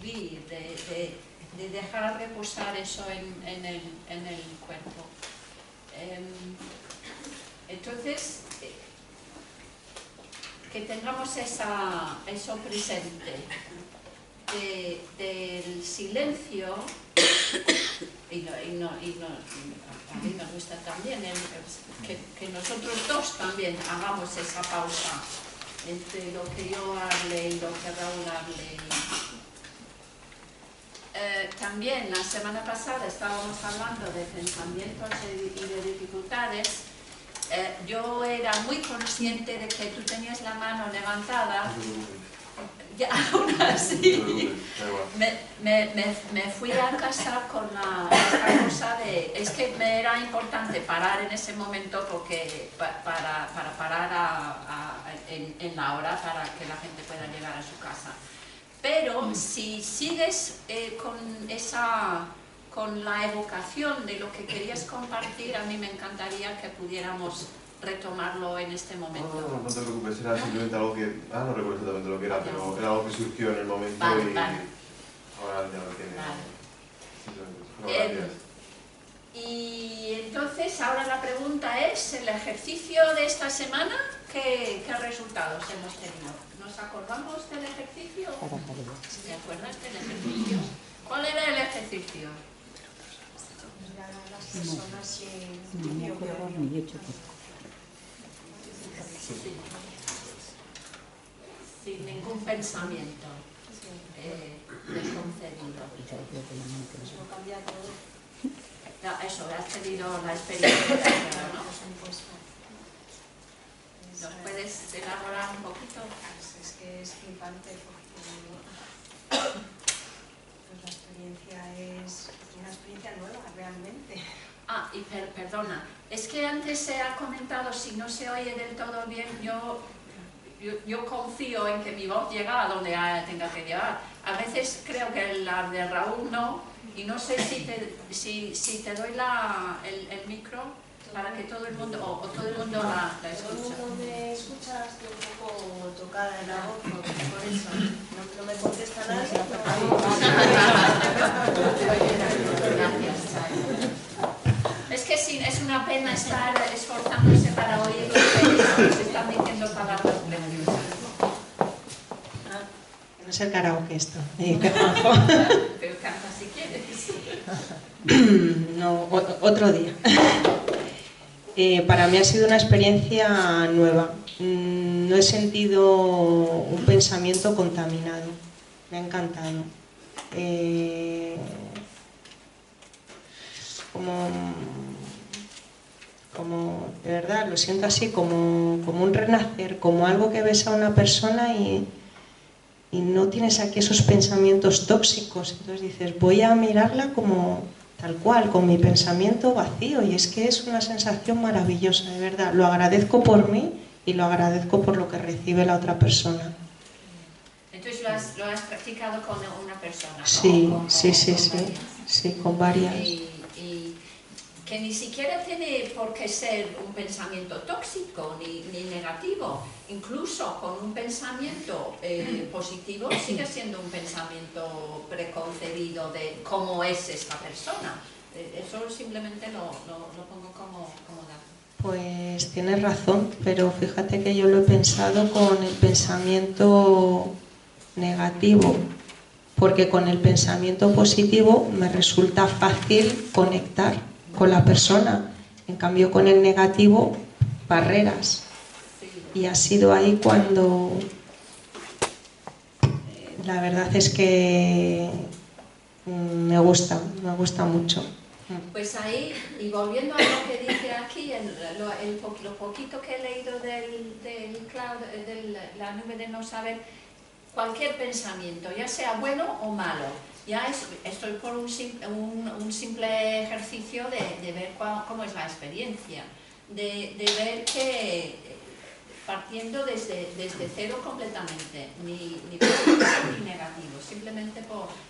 recibir, de dejar reposar eso en el cuerpo. Entonces, que tengamos eso presente del silencio, y a mí me gusta también que nosotros dos también hagamos esa pausa entre lo que yo hable y lo que Raúl hable. También la semana pasada estábamos hablando de pensamientos y de dificultades. Yo era muy consciente de que tú tenías la mano levantada. Ya, aún así, me fui a casa con esta cosa de... Es que me era importante parar en ese momento porque para parar en la hora para que la gente pueda llegar a su casa. Pero si sigues con la evocación de lo que querías compartir, a mí me encantaría que pudiéramos retomarlo en este momento. No te preocupes, era simplemente algo que... no recuerdo exactamente lo que era, pero era algo que surgió en el momento y ahora ya lo tiene. Gracias. Y entonces ahora la pregunta es, ¿el ejercicio de esta semana qué resultados hemos tenido? ¿Nos acordamos del ejercicio? ¿Te acuerdas del ejercicio? ¿Cuál era el ejercicio? Las personas sin ningún pensamiento desconcebido. Eso, has tenido la experiencia, ¿no? ¿Nos puedes elaborar un poquito? Es que es flipante porque la experiencia es una experiencia nueva realmente. Y perdona, es que antes se ha comentado, si no se oye del todo bien, yo confío en que mi voz llega a donde tenga que llegar. A veces creo que la de Raúl no, y no sé si te doy el micro para que todo el mundo, o todo el mundo la escucha. Todo el mundo me escucha, estoy un poco tocada en la voz, por eso no me contesta nadie. Gracias. Es que sí, es una pena estar esforzándose para oír lo que se están diciendo palabras preciosas. No es el karaoke esto. Pero canta si quieres. No, otro día. Para mí ha sido una experiencia nueva. No he sentido un pensamiento contaminado. Me ha encantado. Como de verdad, lo siento así, como un renacer, como algo que ves a una persona y no tienes aquí esos pensamientos tóxicos. Entonces dices, voy a mirarla como tal cual, con mi pensamiento vacío, y es que es una sensación maravillosa, de verdad. Lo agradezco por mí y lo agradezco por lo que recibe la otra persona. Entonces lo has practicado con una persona, ¿no? Sí, con sí, con varias. Y que ni siquiera tiene por qué ser un pensamiento tóxico ni negativo. Incluso con un pensamiento positivo sigue siendo un pensamiento preconcebido de cómo es esta persona. Eso simplemente lo pongo como dato. Pues tienes razón, pero fíjate que yo lo he pensado con el pensamiento negativo, porque con el pensamiento positivo me resulta fácil conectar con la persona, en cambio con el negativo, barreras. Y ha sido ahí cuando la verdad es que me gusta mucho. Pues ahí, y volviendo a lo que dice aquí, lo poquito que he leído del cloud, de la nube de no saber, cualquier pensamiento, ya sea bueno o malo, ya estoy por un simple ejercicio de ver cómo es la experiencia, de ver que partiendo desde cero completamente, ni positivo ni negativo, simplemente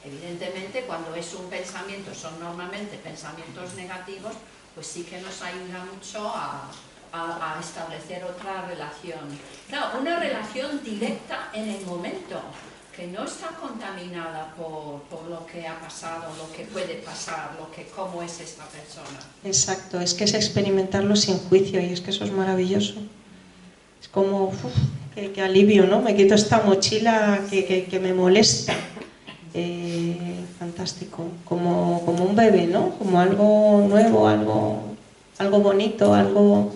evidentemente cuando es un pensamiento, son normalmente pensamientos negativos, pues sí que nos ayuda mucho a establecer otra relación. Claro, una relación directa en el momento, que no está contaminada por lo que ha pasado, lo que puede pasar, cómo es esta persona. Exacto, es que es experimentarlo sin juicio y es que eso es maravilloso. Es como, qué alivio, ¿no? Me quito esta mochila que me molesta. Fantástico, como un bebé, ¿no? Como algo nuevo, algo bonito, algo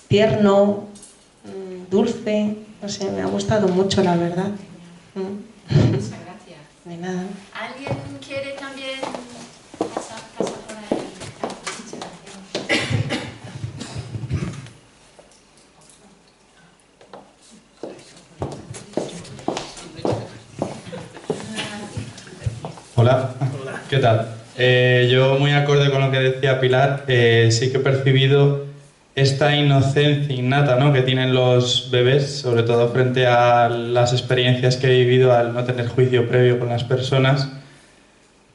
tierno, dulce. No sé, me ha gustado mucho, la verdad. Muchas gracias. De nada. ¿Alguien quiere también pasar por ahí? Hola, ¿qué tal? Yo, muy acorde con lo que decía Pilar, sí que he percibido esta inocencia innata, ¿no?, que tienen los bebés, sobre todo frente a las experiencias que he vivido al no tener juicio previo con las personas,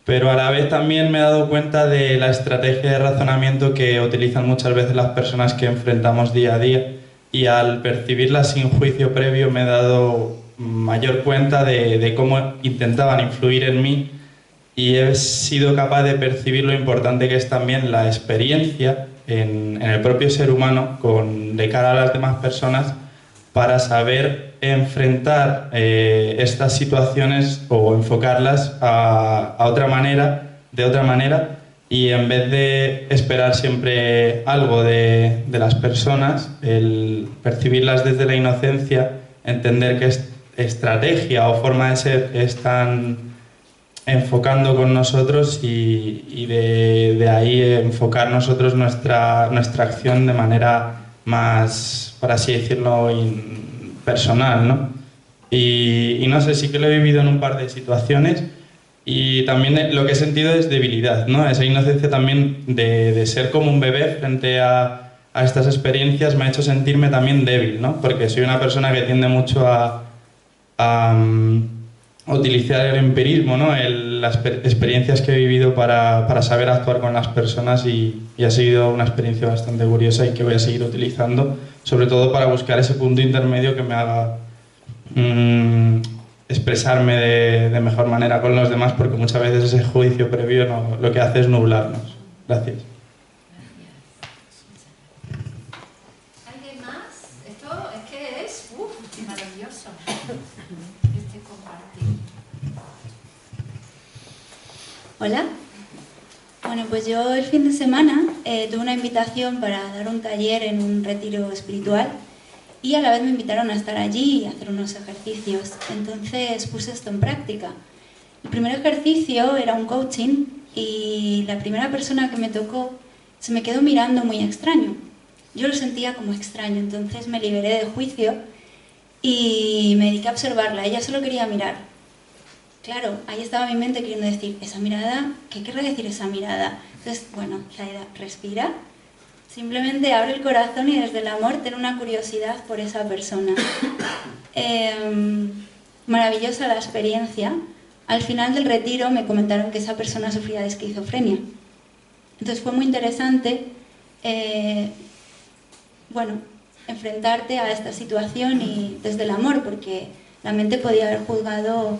pero a la vez también me he dado cuenta de la estrategia de razonamiento que utilizan muchas veces las personas que enfrentamos día a día, y al percibirla sin juicio previo me he dado mayor cuenta de cómo intentaban influir en mí, y he sido capaz de percibir lo importante que es también la experiencia en el propio ser humano de cara a las demás personas, para saber enfrentar estas situaciones o enfocarlas de otra manera, y en vez de esperar siempre algo de las personas, el percibirlas desde la inocencia, entender que estrategia o forma de ser están enfocando con nosotros, y de ahí enfocar nosotros nuestra acción de manera más, por así decirlo, personal, ¿no? Y no sé, sí que lo he vivido en un par de situaciones, y también lo que he sentido es debilidad, ¿no? Esa inocencia también de ser como un bebé frente a estas experiencias me ha hecho sentirme también débil, ¿no? Porque soy una persona que tiende mucho a utilizar el empirismo, ¿no? Las experiencias que he vivido para saber actuar con las personas, y ha sido una experiencia bastante curiosa y que voy a seguir utilizando, sobre todo para buscar ese punto intermedio que me haga expresarme de mejor manera con los demás, porque muchas veces ese juicio previo lo que hace es nublarnos. Gracias. ¿Alguien más? Esto es que es maravilloso. Compartir. Hola. Bueno, pues yo el fin de semana tuve una invitación para dar un taller en un retiro espiritual, y a la vez me invitaron a estar allí y a hacer unos ejercicios. Entonces puse esto en práctica. El primer ejercicio era un coaching, y la primera persona que me tocó se me quedó mirando muy extraño. Yo lo sentía como extraño, entonces me liberé del juicio y me dediqué a observarla. Ella solo quería mirar. Claro, ahí estaba mi mente queriendo decir, esa mirada, ¿qué querrá decir esa mirada? Entonces, bueno, Zaida, respira, simplemente abre el corazón y desde el amor ten una curiosidad por esa persona. Maravillosa la experiencia. Al final del retiro me comentaron que esa persona sufría de esquizofrenia. Entonces fue muy interesante, enfrentarte a esta situación y desde el amor, porque la mente podía haber juzgado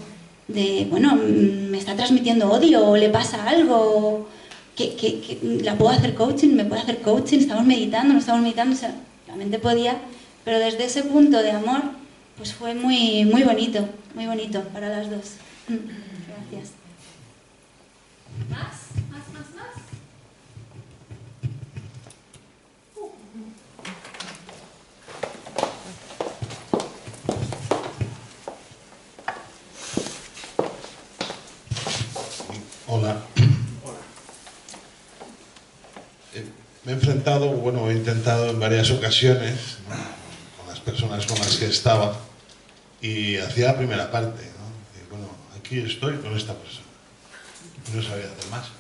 me está transmitiendo odio, o le pasa algo, que la puedo hacer coaching, me puede hacer coaching, estamos meditando, no estamos meditando, o sea, la mente podía, pero desde ese punto de amor, pues fue muy bonito para las dos. Gracias. ¿Más? Hola. Me he enfrentado, he intentado en varias ocasiones, ¿no?, con las personas con las que estaba, y hacía la primera parte, ¿no? Aquí estoy con esta persona. No sabía hacer más.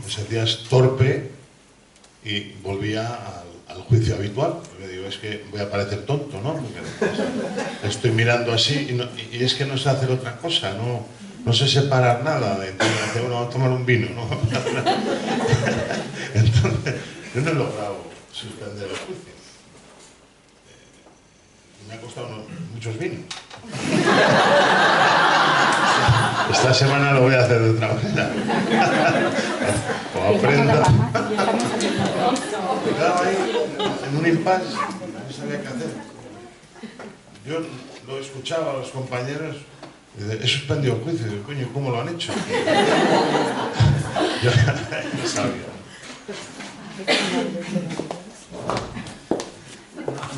Me sentía torpe y volvía al juicio habitual, porque digo, es que voy a parecer tonto, ¿no? Porque estoy mirando así y es que no sé hacer otra cosa, no sé separar nada de vamos a tomar un vino, ¿no? Entonces, yo no he logrado suspender el juicio. me ha costado muchos vinos. Esta semana lo voy a hacer de otra manera. O aprendo. Quedaba ahí en un impasse, no sabía qué hacer. Yo lo escuchaba a los compañeros y dice, he suspendido el juicio. Y digo, coño, ¿cómo lo han hecho? Yo no sabía.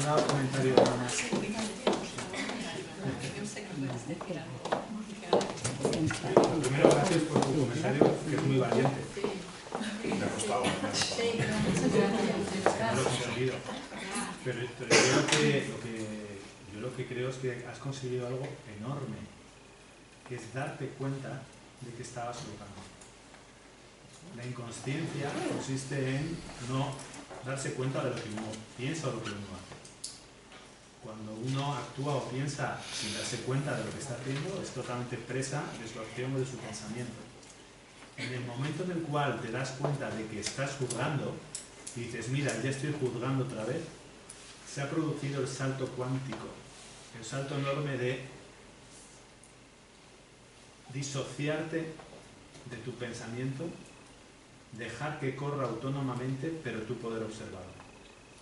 Un comentario nada más. Primero, gracias por tu comentario, que es muy valiente. Me ha costado. No lo he conseguido. Pero yo lo que creo es que has conseguido algo enorme, que es darte cuenta de que estabas jugando. La inconsciencia consiste en no darse cuenta de lo que uno piensa o lo que uno hace. Cuando uno actúa o piensa sin darse cuenta de lo que está haciendo, es totalmente presa de su acción o de su pensamiento. En el momento en el cual te das cuenta de que estás juzgando y dices, mira, ya estoy juzgando otra vez, se ha producido el salto cuántico, el salto enorme de disociarte de tu pensamiento, dejar que corra autónomamente, pero tú poder observarlo.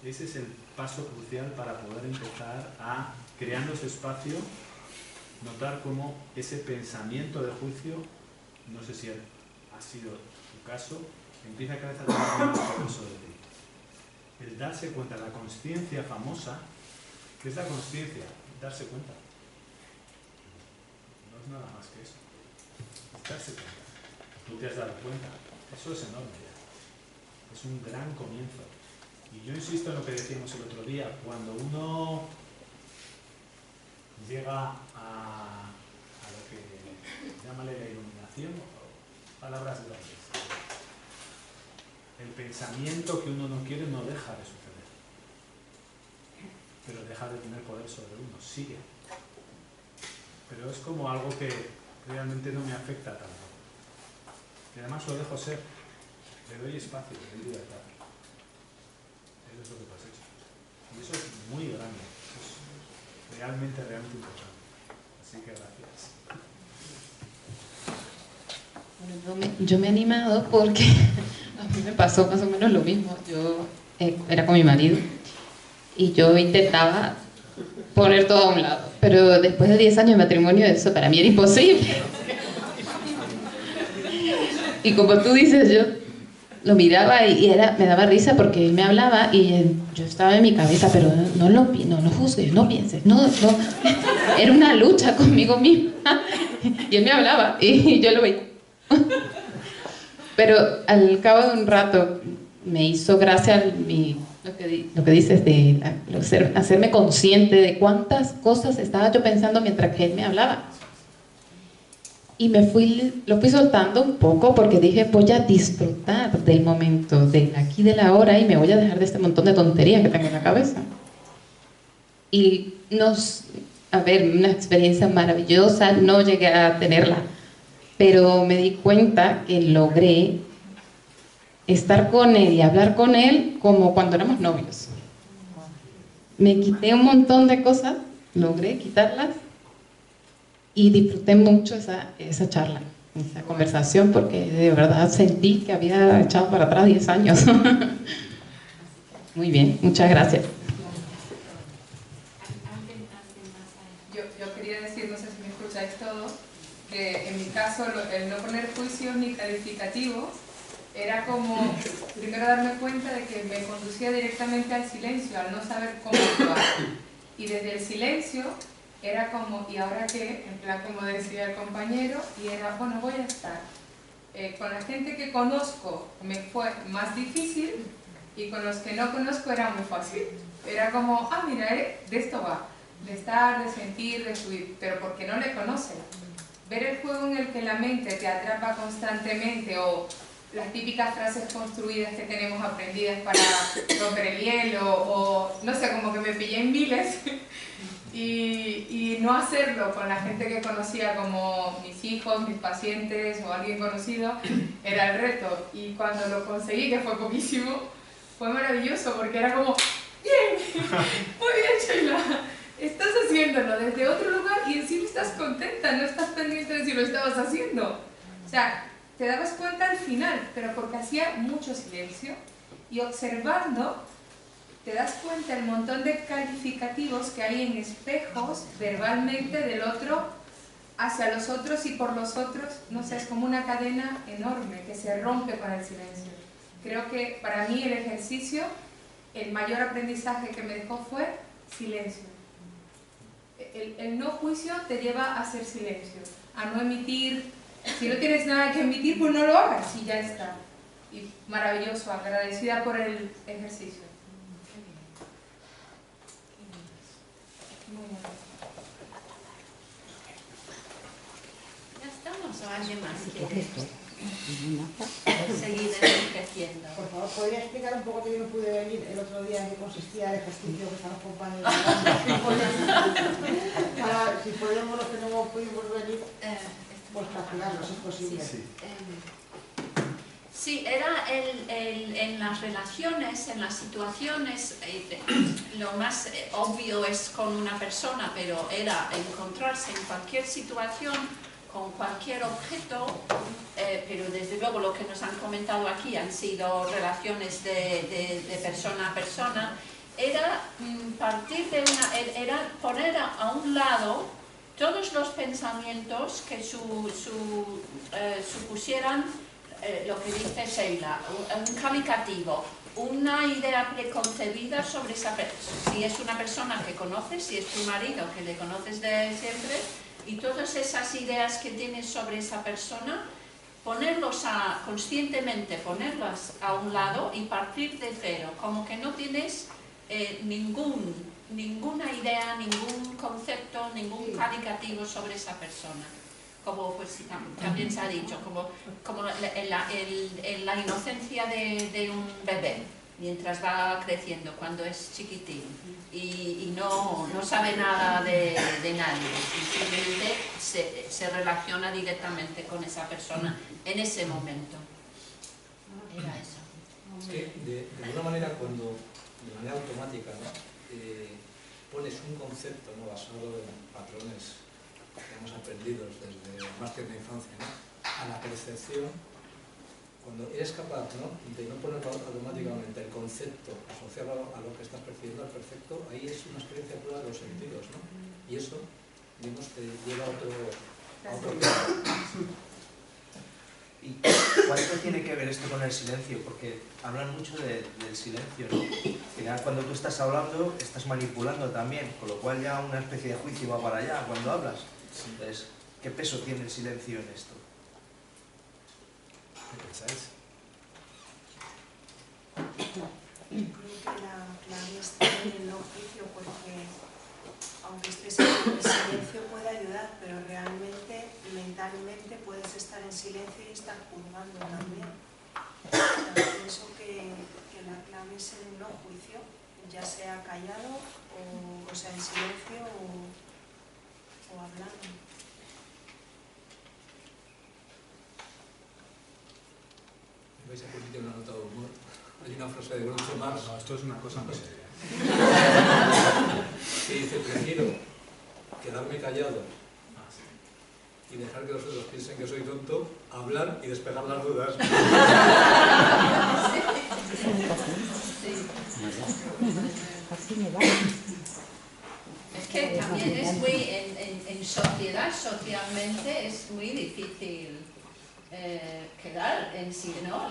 Ese es el paso crucial para poder empezar a, creando ese espacio, notar cómo ese pensamiento de juicio, no sé si ha sido tu caso, empieza cada vez a tener más poderoso de ti. El darse cuenta, la consciencia famosa, ¿qué es la consciencia? Darse cuenta. No es nada más que eso. Es darse cuenta. Tú te has dado cuenta. Eso es enorme ya. Es un gran comienzo. Y yo insisto en lo que decíamos el otro día, cuando uno llega a lo que llámale la iluminación, o palabras grandes, el pensamiento que uno no quiere no deja de suceder, pero deja de tener poder sobre uno, sigue. Pero es como algo que realmente no me afecta tanto. Y además lo dejo ser, le doy espacio, le doy libertad. Eso es lo que tú has hecho. Y eso es muy grande, eso es realmente importante. Así que gracias. Bueno, yo me he animado porque a mí me pasó más o menos lo mismo. Yo era con mi marido y yo intentaba poner todo a un lado, pero después de 10 años de matrimonio eso para mí era imposible. Y como tú dices, yo lo miraba y me daba risa porque él me hablaba y yo estaba en mi cabeza, pero no juzgues, no pienses, no. Era una lucha conmigo misma. Y él me hablaba y yo lo veía. Pero al cabo de un rato me hizo gracia lo que dices de hacerme consciente de cuántas cosas estaba yo pensando mientras que él me hablaba. Y lo fui soltando un poco porque dije, voy a disfrutar del momento, del aquí, de la hora, y me voy a dejar de este montón de tonterías que tengo en la cabeza. Y una experiencia maravillosa, no llegué a tenerla, pero me di cuenta que logré estar con él y hablar con él como cuando éramos novios. Me quité un montón de cosas, logré quitarlas, y disfruté mucho esa charla, esa conversación, porque de verdad sentí que había echado para atrás 10 años. Muy bien, muchas gracias. Yo quería decir, no sé si me escucháis todos, que en mi caso el no poner juicios ni calificativos era como primero darme cuenta de que me conducía directamente al silencio, al no saber cómo actuar. Y desde el silencio era como, ¿y ahora qué? En plan, como decía el compañero, y era, bueno, voy a estar. Con la gente que conozco me fue más difícil y con los que no conozco era muy fácil. Era como, mira, de esto va, de estar, de sentir, de fluir, pero porque no le conocen. Ver el juego en el que la mente te atrapa constantemente o las típicas frases construidas que tenemos aprendidas para romper el hielo o, no sé, como que me pillé en miles. Y no hacerlo con la gente que conocía como mis hijos, mis pacientes o alguien conocido era el reto. Y cuando lo conseguí, que fue poquísimo, fue maravilloso porque era como, ¡bien! Muy bien, Sheila. estás haciéndolo desde otro lugar y encima estás contenta, no estás pendiente de si lo estabas haciendo. O sea, te dabas cuenta al final, pero porque hacía mucho silencio y observando te das cuenta el montón de calificativos que hay en espejos verbalmente del otro hacia los otros y por los otros. No sé, es como una cadena enorme que se rompe con el silencio. Creo que para mí el ejercicio, el mayor aprendizaje que me dejó fue silencio. El no juicio te lleva a hacer silencio, a no emitir. Si no tienes nada que emitir, pues no lo hagas y ya está. Y maravilloso, agradecida por el ejercicio. Muy bien. ¿Ya estamos o alguien más quiere seguir enriqueciendo? Por favor, ¿podría explicar un poco, que yo no pude venir el otro día, en qué consistía el ejercicio que estamos compañeros? Para, si podemos, los que no pudimos venir, pues practicarlo, si es posible. Sí, era en las relaciones, en las situaciones, lo más obvio es con una persona, pero era encontrarse en cualquier situación, con cualquier objeto, pero desde luego lo que nos han comentado aquí han sido relaciones de persona a persona. Era partir de era poner a un lado todos los pensamientos que supusieran lo que dice Sheila, un calificativo, una idea preconcebida sobre esa persona. Si es una persona que conoces, si es tu marido que le conoces de siempre, y todas esas ideas que tienes sobre esa persona, conscientemente ponerlas a un lado y partir de cero, como que no tienes ninguna idea, ningún concepto, ningún calificativo sobre esa persona. Como pues, también se ha dicho, como la inocencia de un bebé, mientras va creciendo, cuando es chiquitín, y no sabe nada de nadie, simplemente se relaciona directamente con esa persona en ese momento. Era eso. Es que, de alguna manera, cuando de manera automática, ¿no? Pones un concepto, ¿no?, basado en patrones que hemos aprendido desde más que la infancia, ¿no?, a la percepción, cuando eres capaz, ¿no?, de no poner automáticamente el concepto asociado a lo que estás percibiendo al perfecto, ahí es una experiencia pura de los sentidos, ¿no? Y eso, digamos, te lleva a otro plano. ¿Y cuánto tiene que ver esto con el silencio? Porque hablan mucho del silencio, ¿no? Al final, cuando tú estás hablando, estás manipulando también, con lo cual ya una especie de juicio va para allá cuando hablas. Entonces, ¿qué peso tiene el silencio en esto? ¿Qué pensáis? Yo creo que la clave está en el no juicio, porque aunque estés en el silencio puede ayudar, pero realmente, mentalmente, puedes estar en silencio y estar juzgando también. O sea, pienso que la clave es el no juicio, ya sea callado, o sea, en silencio o hablando. Me vais a permitir una nota de humor. Hay una frase de Groucho Marx. No, esto es una cosa muy seria. Que dice: prefiero quedarme callado y dejar que los otros piensen que soy tonto, hablar y despejar las dudas. Es que también es muy, en sociedad, socialmente, es muy difícil quedar en sí, ¿no?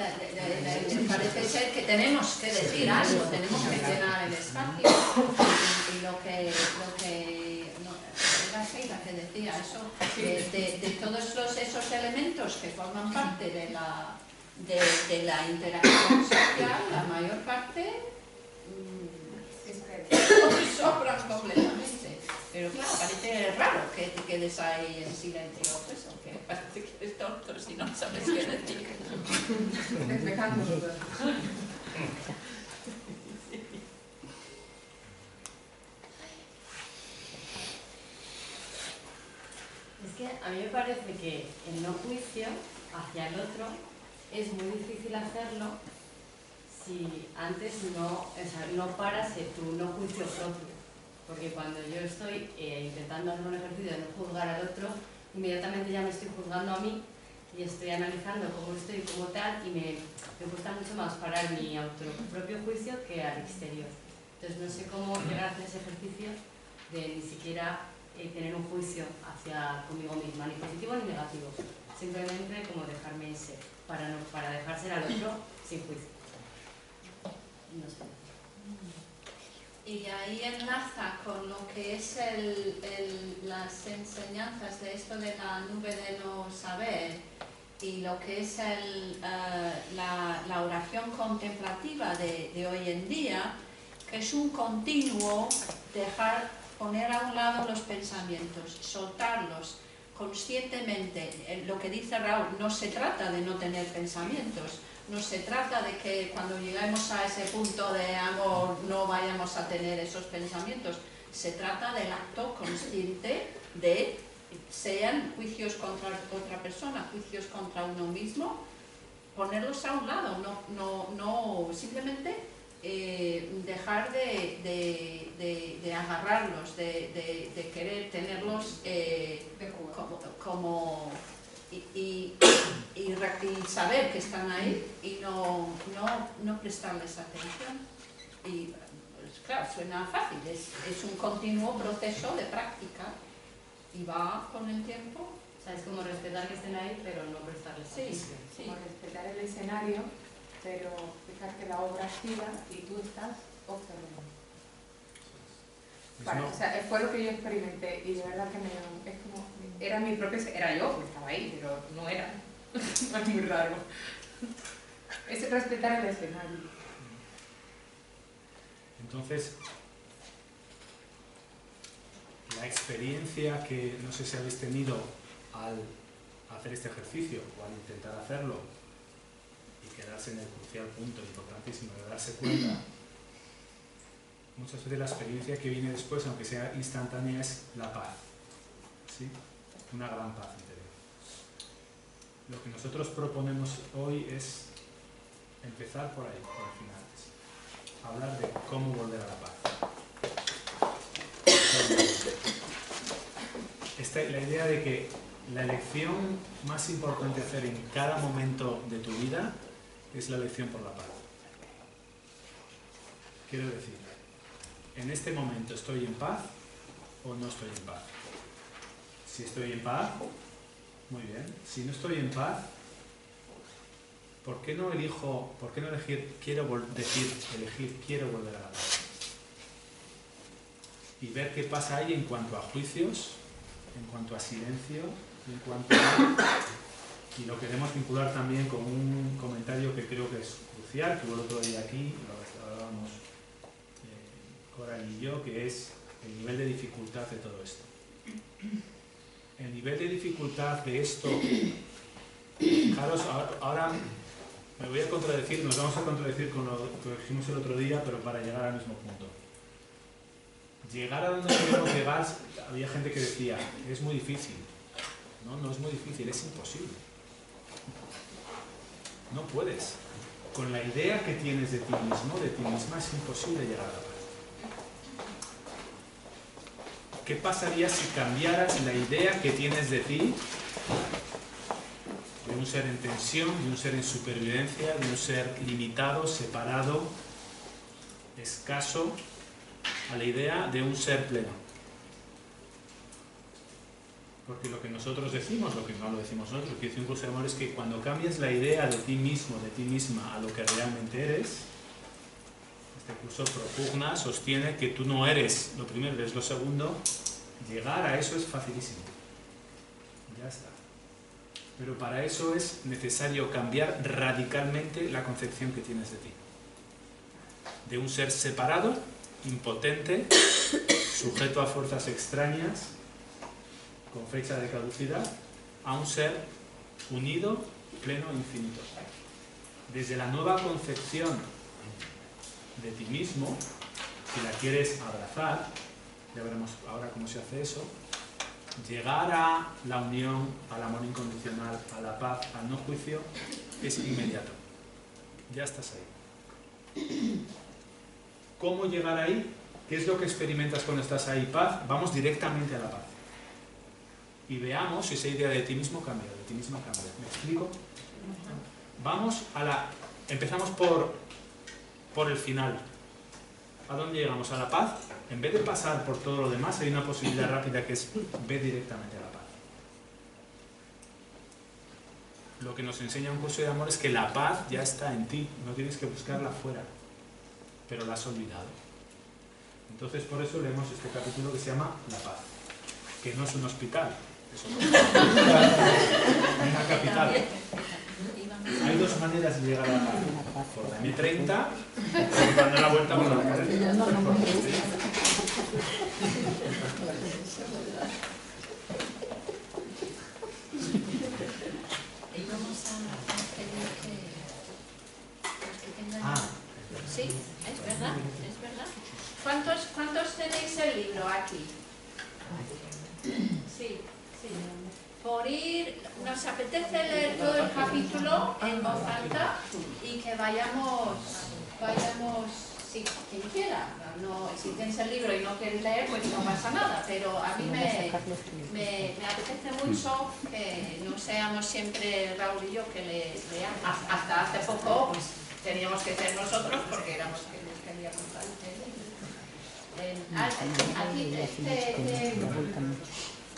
Parece ser que tenemos que decir algo, tenemos que llenar el espacio. Y lo que era Sheila que decía, eso, de todos esos elementos que forman parte de la interacción social, la mayor parte sobran completamente. Pero claro, parece raro que te quedes ahí en silencio, pues, o que parece que eres tonto si no sabes qué decir. Despejando dudas. Es que a mí me parece que el no juicio hacia el otro es muy difícil hacerlo si antes no paras tu no juicio propio. Porque cuando yo estoy intentando hacer un ejercicio de no juzgar al otro, inmediatamente ya me estoy juzgando a mí y estoy analizando cómo estoy, como tal, y me cuesta mucho más parar mi propio juicio que al exterior. Entonces no sé cómo llegar a hacer ese ejercicio de ni siquiera tener un juicio hacia conmigo misma, ni positivo ni negativo. Simplemente como dejarme ser, para dejar ser al otro sin juicio. No sé. Y ahí enlaza con lo que es las enseñanzas de esto de la nube de no saber y lo que es la oración contemplativa de hoy en día, que es un continuo poner a un lado los pensamientos, soltarlos conscientemente. Lo que dice Raúl, no se trata de no tener pensamientos, no se trata de que cuando lleguemos a ese punto de amor no vayamos a tener esos pensamientos. Se trata del acto consciente de, sean juicios contra otra persona, juicios contra uno mismo, ponerlos a un lado, no simplemente dejar de agarrarlos, de querer tenerlos como y saber que están ahí y no prestarles atención. Y pues, claro, suena fácil, es un continuo proceso de práctica y va con el tiempo. O sea, es como respetar que estén ahí, pero no prestarles atención. Sí. Como respetar el escenario, pero dejar que la obra siga y tú estás observando. Vale, o sea, fue lo que yo experimenté y de verdad que es como, era mi propio, era yo que estaba ahí, pero no era. Es muy raro. Es respetar el escenario. Entonces, la experiencia que no sé si habéis tenido al hacer este ejercicio o al intentar hacerlo y quedarse en el crucial punto importantísimo de darse cuenta, muchas veces la experiencia que viene después, aunque sea instantánea, es la paz, ¿sí? Una gran paz interior. Lo que nosotros proponemos hoy es empezar por ahí, por el final, es hablar de cómo volver a la paz. La idea de que la elección más importante a hacer en cada momento de tu vida es la elección por la paz. Quiero decir, en este momento estoy en paz o no estoy en paz. Si estoy en paz, muy bien. Si no estoy en paz, ¿por qué no elegir, quiero volver a la paz? Y ver qué pasa ahí en cuanto a juicios, en cuanto a silencio, en cuanto a... Y lo queremos vincular también con un comentario que creo que es crucial, que hubo el otro día aquí, lo hablábamos Coral y yo, que es el nivel de dificultad de todo esto. El nivel de dificultad de esto, fijaros, ahora me voy a contradecir, nos vamos a contradecir con lo que dijimos el otro día, pero para llegar al mismo punto. Llegar a donde queremos llegar, había gente que decía, es muy difícil. No, no es muy difícil, es imposible. No puedes. Con la idea que tienes de ti mismo, de ti misma, es imposible llegar a la paz. ¿Qué pasaría si cambiaras la idea que tienes de ti, de un ser en tensión, de un ser en supervivencia, de un ser limitado, separado, escaso, a la idea de un ser pleno? Porque lo que nosotros decimos, lo que no lo decimos nosotros, lo que dice un curso de amor es que cuando cambias la idea de ti mismo, de ti misma, a lo que realmente eres, este curso propugna, sostiene que tú no eres lo primero, eres lo segundo. Llegar a eso es facilísimo. Ya está. Pero para eso es necesario cambiar radicalmente la concepción que tienes de ti. De un ser separado, impotente, sujeto a fuerzas extrañas, con fecha de caducidad, a un ser unido, pleno e infinito. Desde la nueva concepción de ti mismo, si la quieres abrazar, ya veremos ahora cómo se hace eso, llegar a la unión, al amor incondicional, a la paz, al no juicio, es inmediato. Ya estás ahí. ¿Cómo llegar ahí? ¿Qué es lo que experimentas cuando estás ahí? Paz. Vamos directamente a la paz. Y veamos si esa idea de ti mismo cambia, de ti misma cambia. ¿Me explico? Vamos a la... Empezamos por el final. ¿A dónde llegamos? ¿A la paz? En vez de pasar por todo lo demás, hay una posibilidad rápida que es ve directamente a la paz. Lo que nos enseña un curso de amor es que la paz ya está en ti, no tienes que buscarla fuera, pero la has olvidado. Entonces por eso leemos este capítulo que se llama La Paz, que no es un hospital, es una capital. Hay dos maneras de llegar a la paz, por la M30 y dando la vuelta por la carretera. Sí, es verdad, es verdad. ¿Cuántos tenéis el libro aquí? Sí, sí. Por ir, nos apetece leer todo el capítulo en voz alta y que vayamos, sí, quien quiera. No, si tienes el libro y no quieres leer, pues no pasa nada, pero a mí me apetece mucho que no seamos siempre Raúl y yo que leamos. Hasta hace poco pues, teníamos que ser nosotros porque éramos quienes queríamos leer.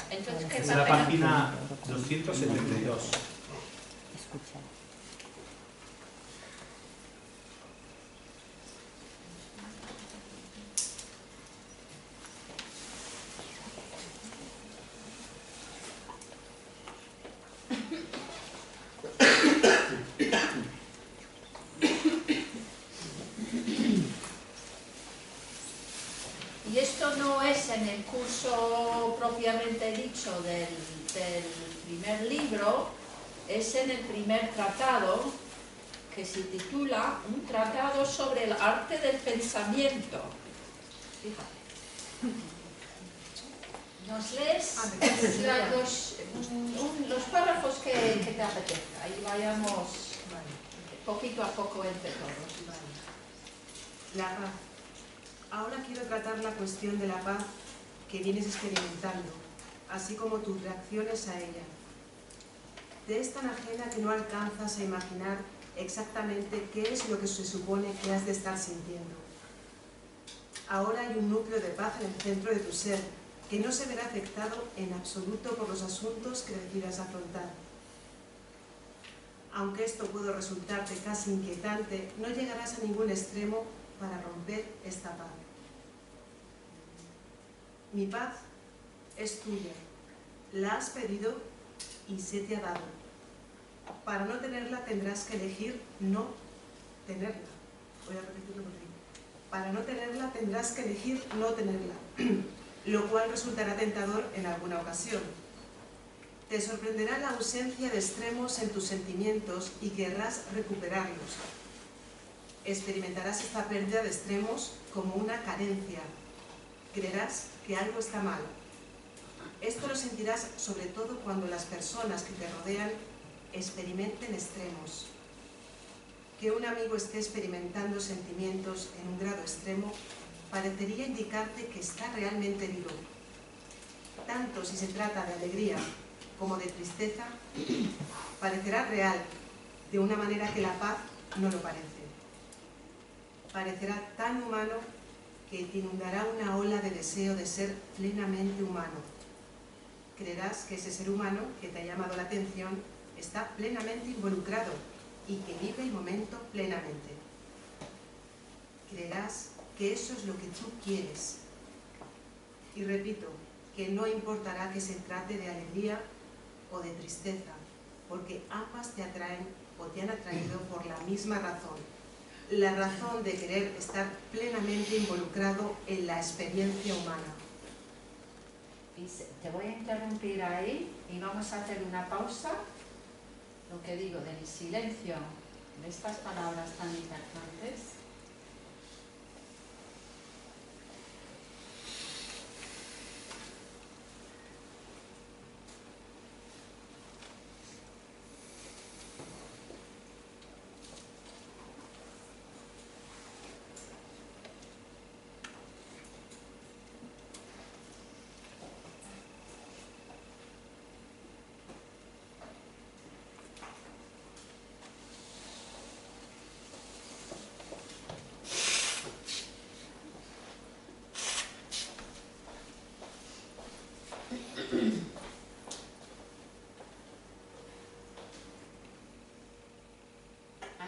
Entonces, ¿qué es la página 272. Y esto no es en el curso propiamente dicho del primer libro, es en el primer tratado, que se titula Un tratado sobre el arte del pensamiento. Fíjate. ¿Nos lees los párrafos que te apetezca? Y vayamos poquito a poco entre todos. La paz. Ahora quiero tratar la cuestión de la paz que vienes experimentando, así como tus reacciones a ella. Te es tan ajena que no alcanzas a imaginar exactamente qué es lo que se supone que has de estar sintiendo. Ahora hay un núcleo de paz en el centro de tu ser, que no se verá afectado en absoluto por los asuntos que decidas afrontar. Aunque esto puede resultarte casi inquietante, no llegarás a ningún extremo para romper esta paz. Mi paz es tuya, la has pedido y se te ha dado. Para no tenerla tendrás que elegir no tenerla. Voy a repetirlo por ahí. Para no tenerla tendrás que elegir no tenerla, lo cual resultará tentador en alguna ocasión. Te sorprenderá la ausencia de extremos en tus sentimientos y querrás recuperarlos. Experimentarás esta pérdida de extremos como una carencia. Creerás que algo está mal. Esto lo sentirás sobre todo cuando las personas que te rodean experimenten extremos. Que un amigo esté experimentando sentimientos en un grado extremo parecería indicarte que está realmente herido. Tanto si se trata de alegría como de tristeza, parecerá real, de una manera que la paz no lo parece. Parecerá tan humano que te inundará una ola de deseo de ser plenamente humano. Creerás que ese ser humano que te ha llamado la atención está plenamente involucrado y que vive el momento plenamente. Creerás que eso es lo que tú quieres. Y repito, que no importará que se trate de alegría o de tristeza, porque ambas te atraen o te han atraído por la misma razón. La razón de querer estar plenamente involucrado en la experiencia humana. Y te voy a interrumpir ahí y vamos a hacer una pausa. Lo que digo del silencio, de estas palabras tan importantes.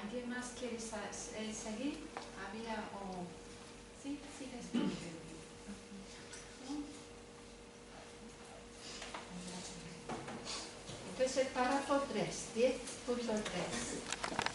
¿Alguien más quiere seguir? ¿Había o...? ¿Sí? ¿Sigues? Entonces el párrafo 3, 10.3.